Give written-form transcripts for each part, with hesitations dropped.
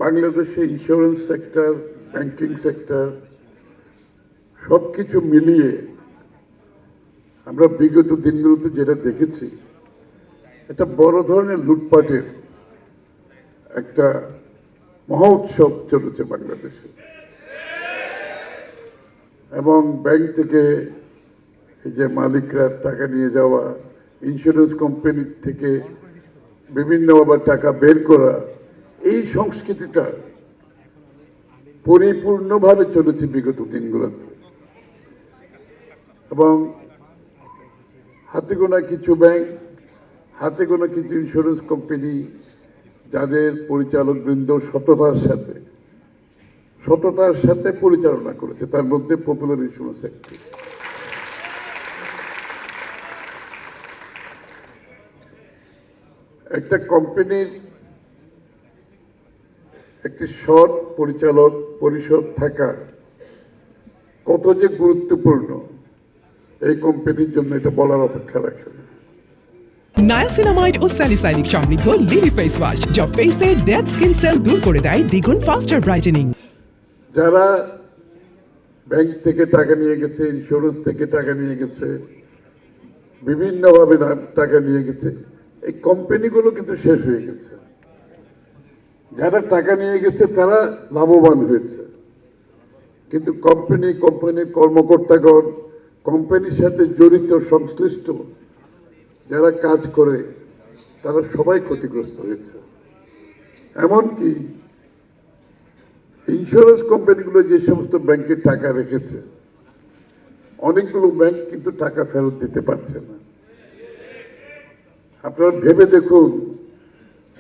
বাংলাদেশে insurance sector, banking sector সবকিছু মিলিয়ে আমরা বিগত দিনগুলোতে যেটা দেখেছি, এটা বড় ধরনের লুটপাটের একটা মহা উৎসব চলেছে বাংলাদেশে। এবং ব্যাংক থেকে এই যে মালিকরা টাকা নিয়ে যাওয়া, ইন্স্যুরেন্স কোম্পানি থেকে বিভিন্ন আবার টাকা বের করা, এই সংস্কৃতিটা পরিপূর্ণভাবে চলেছে বিগত দিনগুলোতে। এবং হাতে গোনা কিছু ব্যাংক, হাতে গোনা কিছু ইন্স্যুরেন্স কোম্পানি যাদের পরিচালক বৃন্দ সততার সাথে পরিচালনা করেছে, তার মধ্যে পপুলার ইন্স্যুরেন্স একটি। একটা কোম্পানির একটি সৎ পরিচালক পরিষদ থাকা কত যে গুরুত্বপূর্ণ, এই কোম্পানির জন্য এটা বলার অপেক্ষা রাখে না। নায়াসিনামাইড ও স্যালিসাইলিক সমৃদ্ধ লিলি ফেস ওয়াশ যা ফেসের ডেড স্কিন সেল দূর করে দেয় দ্বিগুণ ফাস্টার ব্রাইটেনিং। যারা ব্যাংক থেকে টাকা নিয়ে গেছে, ইন্স্যুরেন্স থেকে টাকা নিয়ে গেছে, বিভিন্নভাবে টাকা নিয়ে গেছে, এই কোম্পানিগুলো কিন্তু শেষ হয়ে গেছে। যারা টাকা নিয়ে গেছে তারা লাভবান হয়েছে, কিন্তু কোম্পানির কর্মকর্তাগণ, কোম্পানির সাথে জড়িত সংশ্লিষ্ট যারা কাজ করে, তারা সবাই ক্ষতিগ্রস্ত হয়েছে। এমনকি ইন্স্যুরেন্স কোম্পানিগুলো যে সমস্ত ব্যাংকে টাকা রেখেছে, অনেকগুলো ব্যাংক কিন্তু টাকা ফেরত দিতে পারছে না। আপনারা ভেবে দেখুন,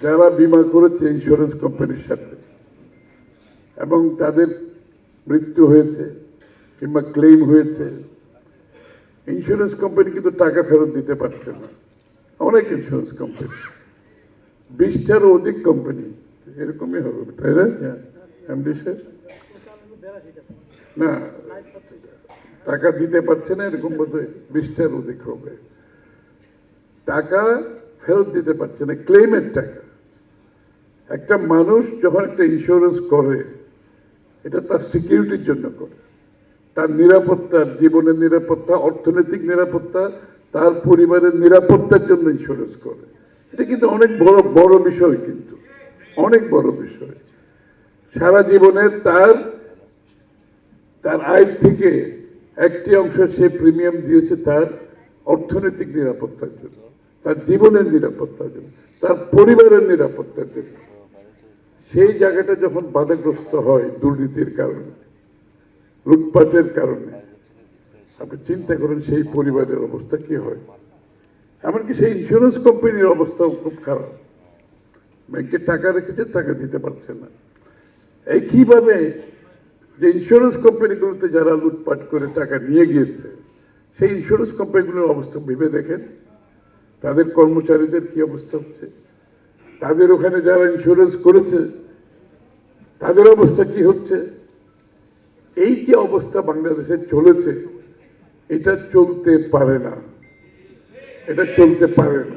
যারা বীমা করেছে ইন্স্যুরেন্স কোম্পানির সাথে এবং তাদের মৃত্যু হয়েছে কিংবা ক্লেম হয়েছে, ইন্স্যুরেন্স কোম্পানি কিন্তু টাকা ফেরত দিতে পারছে না। অনেক ইন্স্যুরেন্স কোম্পানি, 20টারও অধিক কোম্পানি এরকমই হবে, তাই না? এমডি স্যার, না টাকা দিতে পারছে না, এরকম বোধহয় 20টার অধিক হবে। টাকা ফেরত দিতে পারছে না, ক্লেমের টাকা। একটা মানুষ যখন একটা ইন্স্যুরেন্স করে, এটা তার সিকিউরিটির জন্য করে, তার নিরাপত্তা, জীবনের নিরাপত্তা, অর্থনৈতিক নিরাপত্তা, তার পরিবারের নিরাপত্তার জন্য ইন্স্যুরেন্স করে। এটা কিন্তু অনেক বড় বিষয়, কিন্তু অনেক বড় বিষয়। সারা জীবনের তার আয় থেকে একটি অংশ সে প্রিমিয়াম দিয়েছে তার অর্থনৈতিক নিরাপত্তার জন্য, তার জীবনের নিরাপত্তার জন্য, তার পরিবারের নিরাপত্তার জন্য। সেই জায়গাটা যখন বাধাগ্রস্ত হয় দুর্নীতির কারণে, লুটপাটের কারণে, আপনি চিন্তা করেন সেই পরিবারের অবস্থা কি হয়। এমনকি সেই ইন্স্যুরেন্স কোম্পানির অবস্থাও খুব খারাপ। ব্যাংকে টাকা রেখেছে, টাকা দিতে পারছে না। একইভাবে যে ইন্স্যুরেন্স কোম্পানিগুলোতে যারা লুটপাট করে টাকা নিয়ে গিয়েছে, সেই ইন্স্যুরেন্স কোম্পানিগুলোর অবস্থা ভেবে দেখেন, তাদের কর্মচারীদের কি অবস্থা হচ্ছে, তাদের ওখানে যারা ইন্স্যুরেন্স করেছে তাদের অবস্থা কি হচ্ছে। এই যে অবস্থা বাংলাদেশে চলেছে, এটা চলতে পারে না, এটা চলতে পারে না।